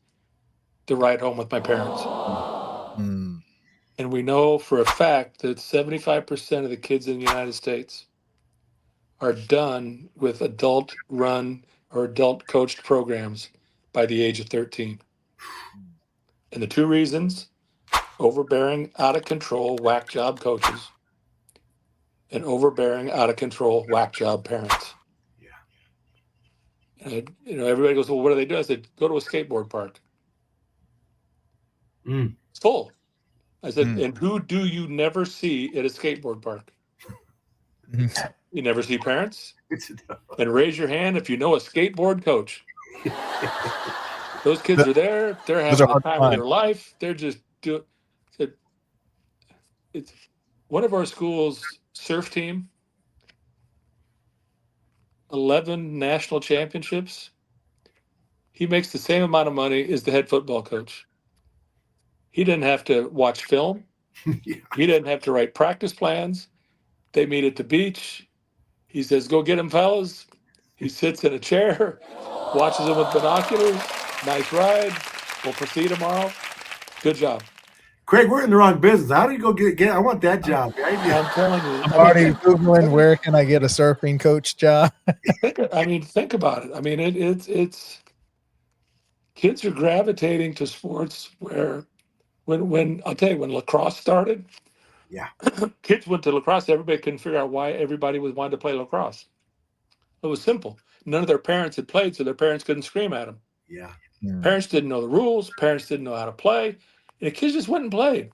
the ride home with my parents. And we know for a fact that 75% of the kids in the United States are done with adult run or adult coached programs by the age of 13. And the two reasons: overbearing, out of control, whack job coaches, and overbearing, out of control, whack job parents. And, everybody goes, well, what do they do? I said, go to a skateboard park. It's full. I said, and who do you never see at a skateboard park? You never see parents? And raise your hand if you know a skateboard coach. Those kids are there. They're having the time of their life. They're just doing it. It's one of our school's surf team, 11 national championships. He makes the same amount of money as the head football coach. He didn't have to watch film. He didn't have to write practice plans. They meet at the beach. He says, go get him, fellas. He sits in a chair, watches them with binoculars. Nice ride. We'll proceed tomorrow. Good job. Craig, we're in the wrong business. How do you go get I want that job. I'm telling you. I'm already Googling where can I get a surfing coach job? Think about it. It's kids are gravitating to sports where when I'll tell you, when lacrosse started, kids went to lacrosse. Everybody couldn't figure out why everybody wanted to play lacrosse. It was simple. None of their parents had played, so their parents couldn't scream at them. Parents didn't know the rules. Parents didn't know how to play. And the kids just went and played.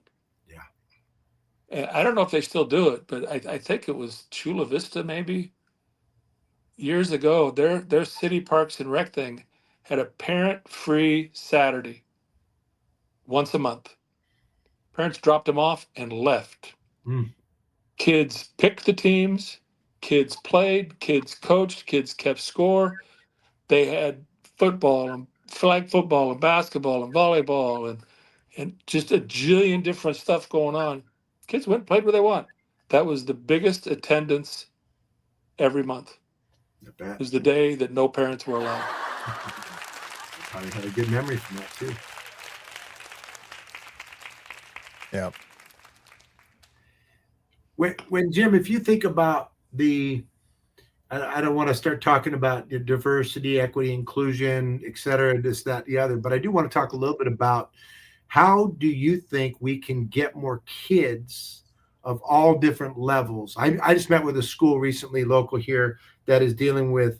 And I don't know if they still do it, but I think it was Chula Vista maybe years ago. Their city parks and rec thing had a parent-free Saturday once a month. Parents dropped them off and left. Kids picked the teams. Kids played. Kids coached. Kids kept score. They had football and flag football and basketball and volleyball and just a jillion different stuff going on. Kids went and played where they want. That was the biggest attendance every month. It was the day that no parents were allowed. Probably had a good memory from that too. Yeah. When Jim, if you think about I don't want to start talking about diversity, equity, inclusion, et cetera, this, that, the other, but I do want to talk a little bit about how do you think we can get more kids of all different levels? I just met with a school recently, local here, that is dealing with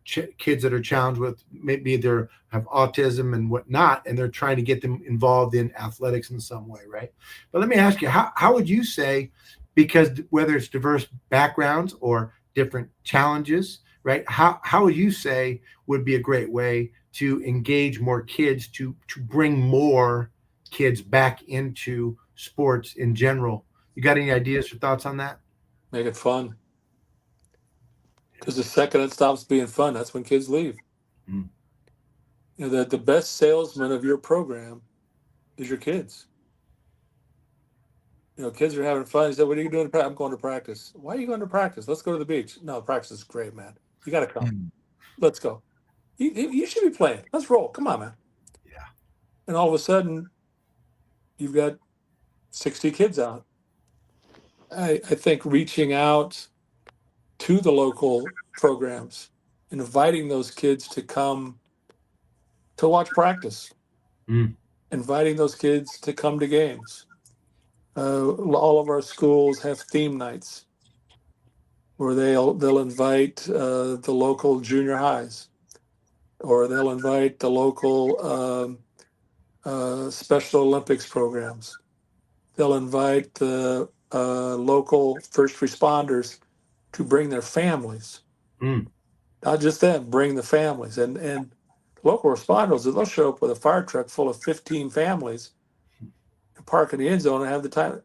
kids that are challenged with maybe they have autism and whatnot, and they're trying to get them involved in athletics in some way, right? But let me ask you, how would you say, because whether it's diverse backgrounds or different challenges, right? How would you say would be a great way to engage more kids, to bring more kids back into sports in general? You got any ideas or thoughts on that? Make it fun. Because the second it stops being fun, that's when kids leave. The best salesman of your program is your kids. Kids are having fun. He said, what are you doing? I'm going to practice. Why are you going to practice? Let's go to the beach. No, practice is great, man. You got to come. Let's go. You should be playing. Let's roll. Come on, man. Yeah. And all of a sudden, you've got 60 kids out. I think reaching out to the local programs, inviting those kids to come to watch practice, inviting those kids to come to games. All of our schools have theme nights where they'll invite the local junior highs, or they'll invite the local Special Olympics programs. They'll invite the local first responders to bring their families, not just them, bring the families. And local responders, they'll show up with a fire truck full of 15 families and park in the end zone and have the time.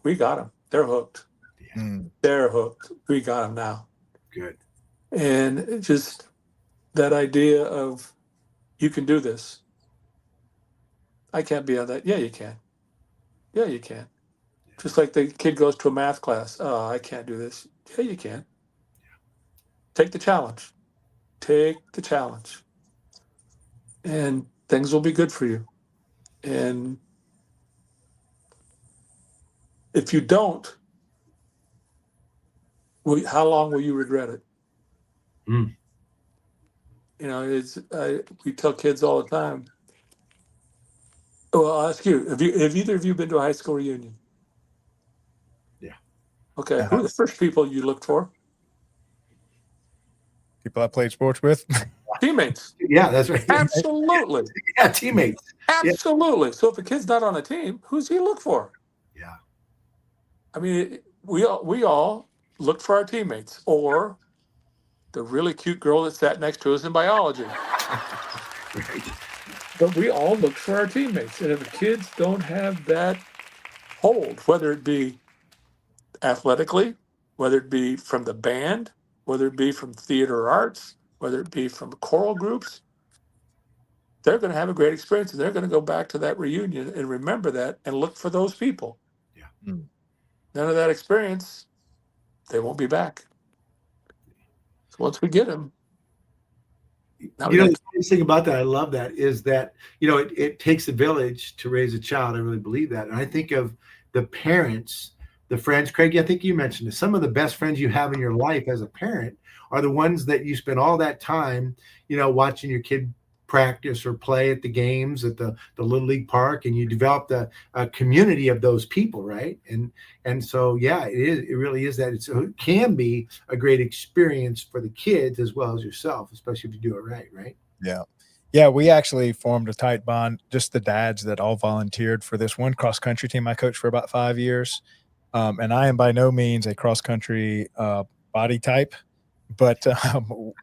We got them. They're hooked. They're hooked. We got them now. Good. And just that idea of, you can do this. I can't be on that. Yeah, you can. Yeah, you can. Just like the kid goes to a math class. Oh, I can't do this. Yeah, you can. Take the challenge. Take the challenge. And things will be good for you. And if you don't, how long will you regret it? You know, we tell kids all the time. Well, I'll ask you, have either of you been to a high school reunion? Yeah. Okay. Who are the first people you looked for? People I played sports with. Teammates. Yeah, that's right. Absolutely. Yeah, teammates. Absolutely. Yeah. So if a kid's not on a team, who's he look for? Yeah. I mean, we all looked for our teammates, or the really cute girl that sat next to us in biology. Right. But we all look for our teammates. And if the kids don't have that hold, whether it be athletically, whether it be from the band, whether it be from theater or arts, whether it be from choral groups, they're going to have a great experience. And they're going to go back to that reunion and remember that and look for those people. Yeah. None of that experience, they won't be back. So once we get them, the nice thing about that, I love that, is that, it takes a village to raise a child. I really believe that. And I think of the parents, the friends, Craig, I think you mentioned it. Some of the best friends you have in your life as a parent are the ones that you spend all that time, watching your kid practice or play at the games at the Little League Park, and you develop a community of those people, right? And so, yeah, it really is that. It can be a great experience for the kids as well as yourself, especially if you do it right? Yeah, we actually formed a tight bond, just the dads that all volunteered for this one cross-country team I coached for about 5 years. And I am by no means a cross-country body type, but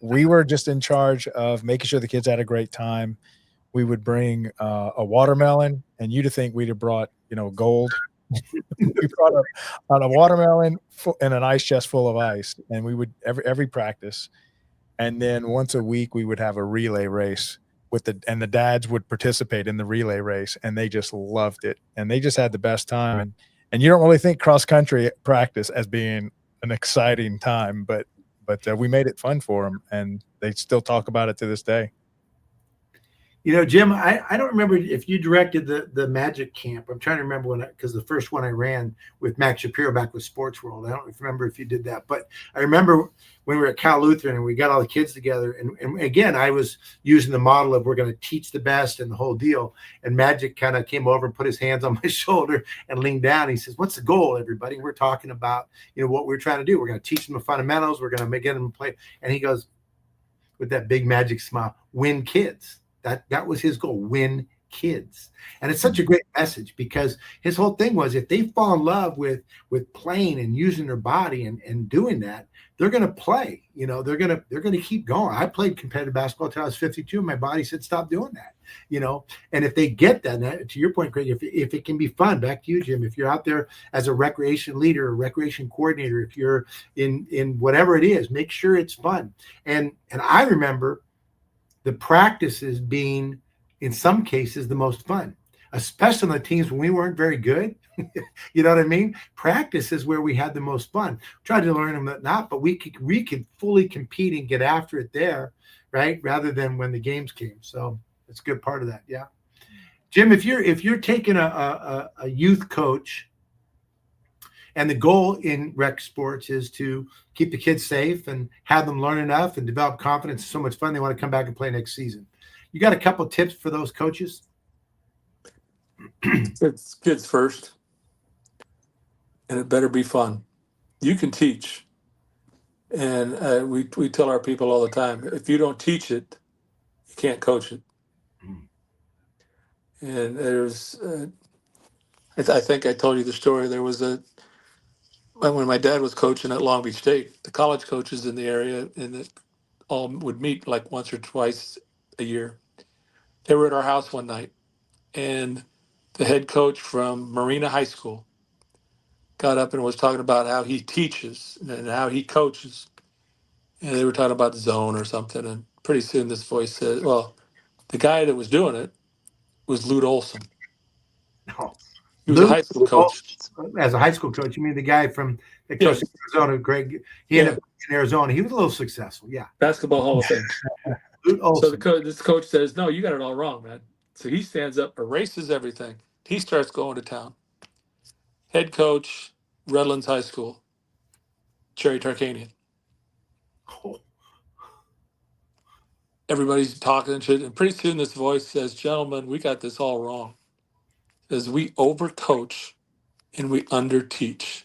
we were just in charge of making sure the kids had a great time. We would bring a watermelon, and you'd think we'd have brought, gold. We brought a watermelon and an ice chest full of ice, and we would every practice. And then once a week, we would have a relay race and the dads would participate in the relay race, and they just loved it, and they just had the best time. And you don't really think cross-country practice as being an exciting time, but we made it fun for them, and they still talk about it to this day. Jim, I don't remember if you directed the Magic Camp. I'm trying to remember because the first one I ran with Max Shapiro back with Sports World. I don't remember if you did that, but I remember when we were at Cal Lutheran and we got all the kids together. And again, I was using the model of we're going to teach the best and the whole deal. And Magic kind of came over and put his hands on my shoulder and leaned down. He says, "What's the goal, everybody?" And we're talking about, what we're trying to do. We're going to teach them the fundamentals. We're going to get them to play. And he goes, with that big magic smile, "Win kids." That was his goal, win kids. And it's such a great message, because his whole thing was, if they fall in love with playing and using their body and doing that, they're going to play. They're going to keep going. I played competitive basketball until I was 52, and my body said stop doing that. And if they get that, to your point, Craig, if it can be fun, back to you, Jim, if you're out there as a recreation leader or recreation coordinator, if you're in whatever it is, make sure it's fun. And I remember the practices being, in some cases, the most fun, especially on the teams when we weren't very good. You know what I mean? Practice is where we had the most fun. Tried to learn them that not, but we could fully compete and get after it there, right? Rather than when the games came. So it's a good part of that. Yeah. Jim, if you're taking a youth coach, and the goal in rec sports is to keep the kids safe and have them learn enough and develop confidence, it's so much fun they want to come back and play next season. You got a couple of tips for those coaches? Kids first, and it better be fun. You can teach, and we tell our people all the time, if you don't teach it, you can't coach it. And there's, I think I told you the story. There was when my dad was coaching at Long Beach State, the college coaches in the area and it all would meet like once or twice a year. They were at our house one night, and the head coach from Marina High School got up and was talking about how he teaches and how he coaches. And they were talking about zone or something. And pretty soon this voice said, well, the guy that was doing it was Lute Olson. No. He was a high school coach. As a high school coach, you mean the guy from the coach in Arizona, Greg? He ended up in Arizona. He was a little successful, Basketball Hall of Fame. So this coach says, no, you got it all wrong, man. So he stands up, erases everything. He starts going to town. Head coach, Redlands High School, Cherry Tarkanian. Oh. Everybody's talking and shit. And pretty soon this voice says, gentlemen, we got this all wrong. It says we overcoach and we underteach.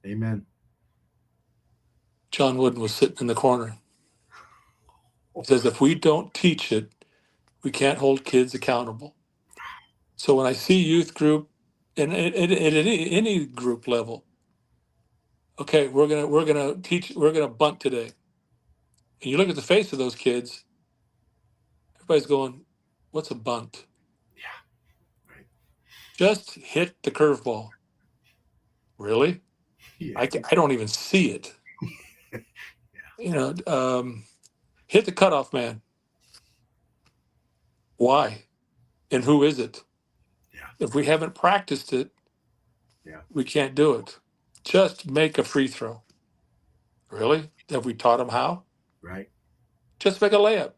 Amen. John Wooden was sitting in the corner. He says, if we don't teach it, we can't hold kids accountable. So when I see youth group and at any group level, okay, we're gonna teach, we're gonna bunt today. And you look at the face of those kids, everybody's going, what's a bunt? Yeah. Right. Just hit the curveball. Really? Yeah. I don't even see it. Hit the cutoff man. Why? And who is it? Yeah. If we haven't practiced it, we can't do it. Just make a free throw. Really? Have we taught them how? Right. Just make a layup.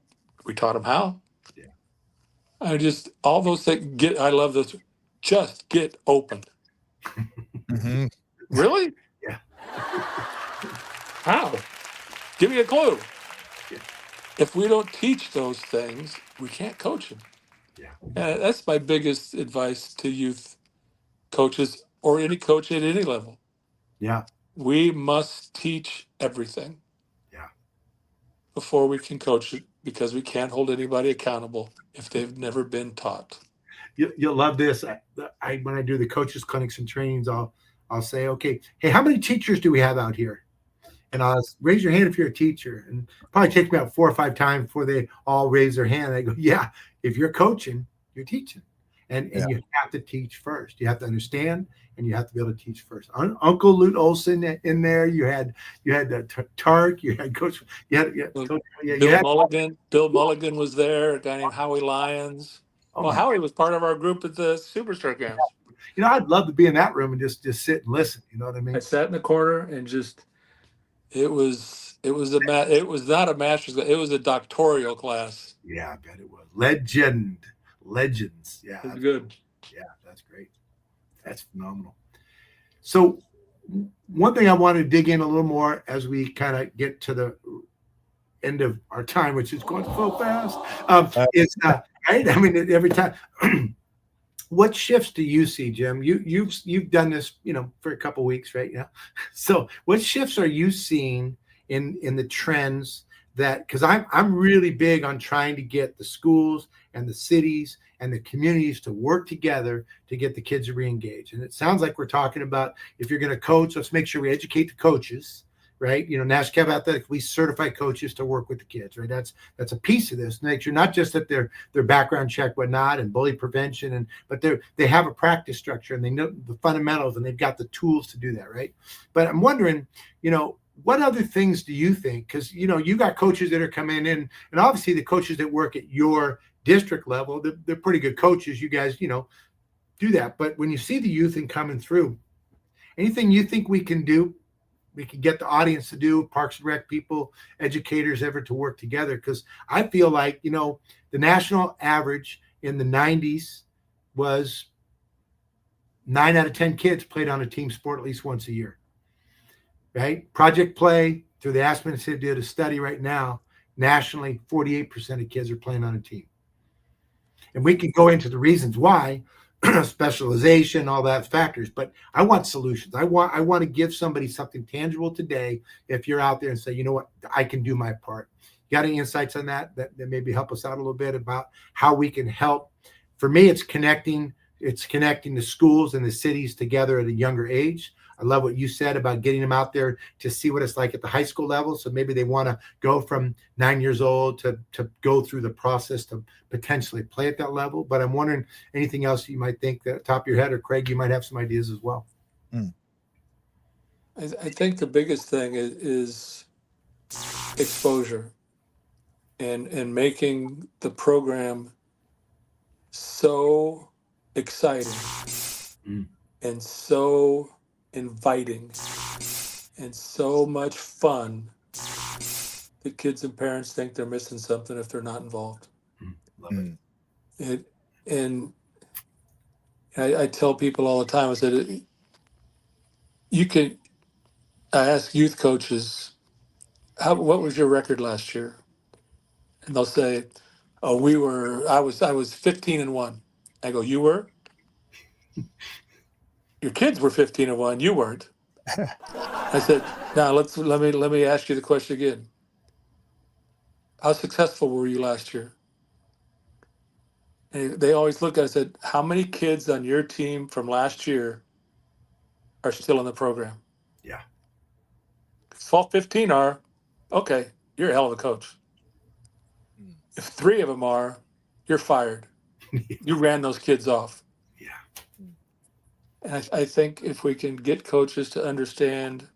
We taught them how? Yeah. All those things. I love this. Just get open. Mm-hmm. Really? Yeah. How? Give me a clue. Yeah. If we don't teach those things, we can't coach them. Yeah. And that's my biggest advice to youth coaches or any coach at any level. Yeah. We must teach everything. Yeah. Before we can coach it, because we can't hold anybody accountable if they've never been taught. You'll love this. When I do the coaches clinics and trainings, I'll say, okay, hey, how many teachers do we have out here? And I'll raise your hand if you're a teacher. And probably take me about 4 or 5 times before they all raise their hand. I go, yeah, if you're coaching, you're teaching. And you have to teach first. You have to understand, and you have to be able to teach first. Uncle Lute Olson in there. You had Tark. You had Coach. Bill Mulligan was there. A guy named Howie Lyons. Howie was part of our group at the Superstar games. I'd love to be in that room and just sit and listen. You know what I mean? I sat in the corner and it was not a master's class. It was a doctoral class. Yeah, I bet it was. Legends. Yeah. That's good. Yeah, that's great. That's phenomenal. So one thing I want to dig in a little more as we kind of get to the end of our time, which is going so fast, is right. I mean, every time. What shifts do you see, Jim? You've done this, for a couple of weeks, right? Yeah. So what shifts are you seeing in the trends that, because I'm really big on trying to get the schools and the cities and the communities to work together to get the kids to re-engage. And it sounds like we're talking about, if you're going to coach, let's make sure we educate the coaches, right? National Capital Athletics, we certify coaches to work with the kids, right? That's a piece of this. Make sure not just that their background check, whatnot, and bully prevention, but they have a practice structure and they know the fundamentals and they've got the tools to do that, right? But I'm wondering, what other things do you think? Because you got coaches that are coming in, and obviously the coaches that work at your district level, they're pretty good coaches. You guys, do that. But when you see the youth and coming through, anything you think we can do? We can get the audience to do, Parks and Rec people, educators ever to work together. Because I feel like, the national average in the 90s was 9 out of 10 kids played on a team sport at least once a year, right? Project Play, through the Aspen Institute, did a study right now. Nationally, 48% of kids are playing on a team. And we can go into the reasons why, specialization, all that factors, but I want solutions. I want to give somebody something tangible today. If you're out there and say, you know what, I can do my part. You got any insights on that maybe help us out a little bit about how we can help? For me, it's connecting the schools and the cities together at a younger age. I love what you said about getting them out there to see what it's like at the high school level. So maybe they want to go from 9 years old to go through the process to potentially play at that level. But I'm wondering anything else you might think that top of your head, or Craig, you might have some ideas as well. I think the biggest thing is exposure and making the program so exciting and so inviting and so much fun that kids and parents think they're missing something if they're not involved. Love it. And I tell people all the time, I said, I ask youth coaches, what was your record last year? And they'll say, oh, I was 15-1. I go, you were? Your kids were 15-1, you weren't. I said, now let me ask you the question again. How successful were you last year? And they always look at it and said, how many kids on your team from last year are still in the program? Yeah. If all 15 are, okay, you're a hell of a coach. If 3 of them are, you're fired. You ran those kids off. Yeah. And I think if we can get coaches to understand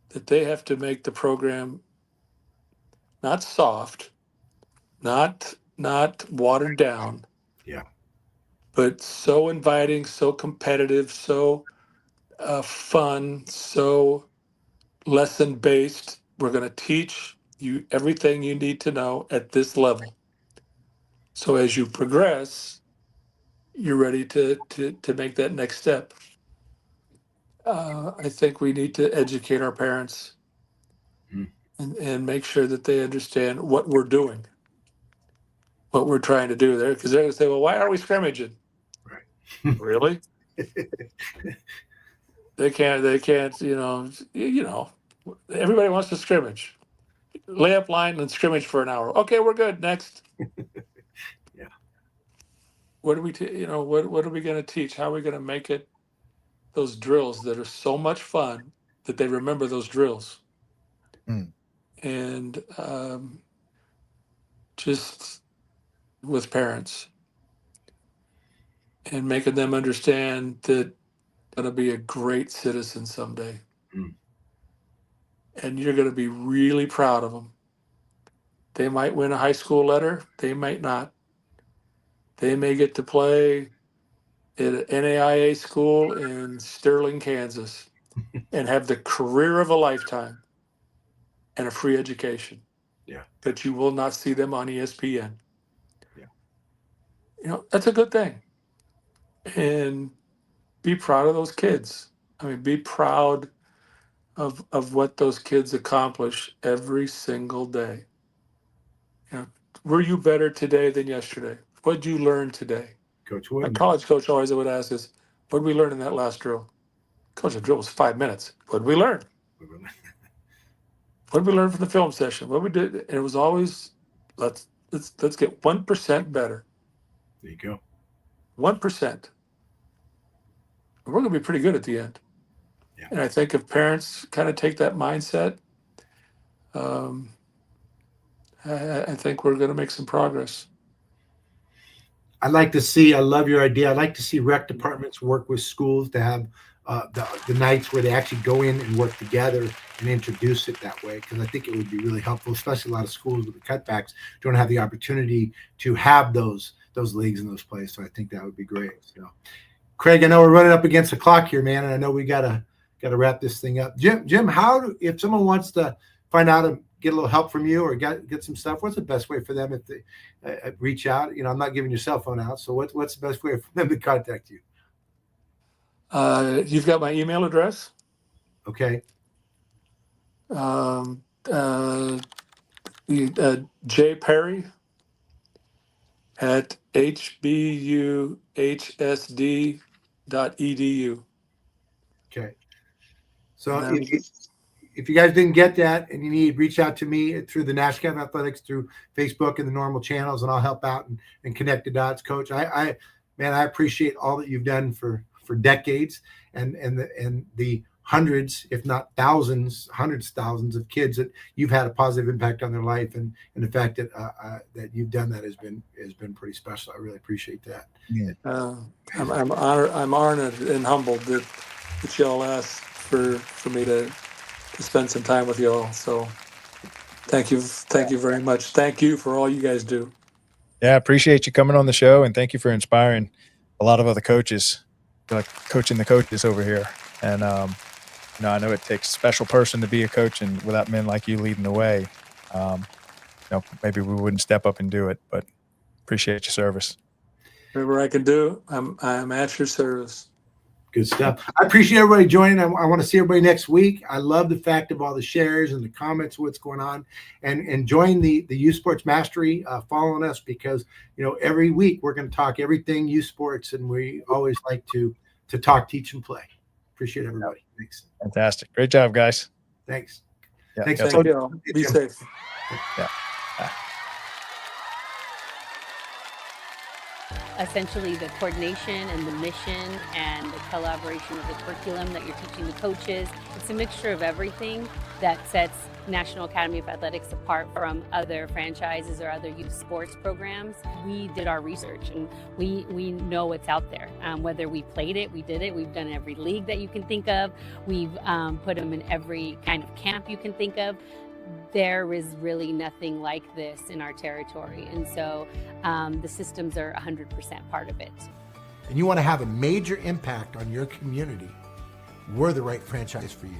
that they have to make the program not soft, not watered down, Yeah, but so inviting, so competitive, so fun, so lesson based. We're going to teach you everything you need to know at this level. So as you progress, you're ready to make that next step. I think we need to educate our parents and make sure that they understand what we're doing, what we're trying to do there, because they're going to say, well, why are we scrimmaging? Right. Really? They can't, everybody wants to scrimmage. Lay up line and scrimmage for an hour. Okay, we're good. Next. Yeah. What are we, what are we going to teach? How are we going to make it those drills that are so much fun that they remember those drills? And just with parents and making them understand that going to be a great citizen someday. And you're going to be really proud of them. They might win a high school letter. They might not. They may get to play at an NAIA school in Sterling, Kansas, and have the career of a lifetime and a free education. Yeah. But you will not see them on ESPN. Yeah. That's a good thing. And be proud of those kids. I mean, be proud of what those kids accomplish every single day. Were you better today than yesterday? What did you learn today? Coach My Wood. college coach always would ask us, what did we learn in that last drill? Coach, the drill was 5 minutes. What did we learn? What did we learn from the film session? What we did, and it was always, let's get 1% better. There you go. 1%. We're going to be pretty good at the end. Yeah. And I think if parents kind of take that mindset, I think we're going to make some progress. I love your idea. I'd like to see rec departments work with schools to have the nights where they actually go in and work together and introduce it that way, because I think it would be really helpful, especially a lot of schools with the cutbacks don't have the opportunity to have those leagues in those places. So I think that would be great. So, Craig, I know we're running up against the clock here, man, and I know we gotta wrap this thing up. Jim, if someone wants to find out and get a little help from you or get some stuff, what's the best way for them if they reach out? I'm not giving your cell phone out. So what's the best way for them to contact you? You've got my email address. Okay. J Perry at hbuhsd.edu. Okay. So if you guys didn't get that and you need, reach out to me through the National Academy of Athletics, through Facebook and the normal channels, and I'll help out and connect the dots, Coach. I appreciate all that you've done for decades and the hundreds, if not thousands of kids that you've had a positive impact on their life, and the fact that that you've done that has been pretty special. I really appreciate that. Yeah. I'm honored and humbled that y'all asked for me to spend some time with y'all. So thank you very much. Thank you for all you guys do. Yeah, I appreciate you coming on the show, and thank you for inspiring a lot of other coaches. I feel like coaching the coaches over here, and I know it takes a special person to be a coach, and without men like you leading the way, maybe we wouldn't step up and do it. But appreciate your service. Whatever I can do, I'm at your service. Good stuff. I appreciate everybody joining. I want to see everybody next week. I love the fact of all the shares and the comments, what's going on, and join the Youth Sports Mastery, following us, because every week we're going to talk everything youth sports, and we always like to talk, teach, and play. Appreciate everybody. Thanks. Fantastic. Great job, guys. Thanks. Yeah, Thanks. Thank you all. Be safe. Yeah. Essentially, the coordination and the mission and the collaboration of the curriculum that you're teaching the coaches. It's a mixture of everything that sets National Academy of Athletics apart from other franchises or other youth sports programs. We did our research, and we know what's out there. Whether we played it, we did it. We've done every league that you can think of. We've put them in every kind of camp you can think of. There is really nothing like this in our territory. And so the systems are 100% part of it. And you want to have a major impact on your community, we're the right franchise for you.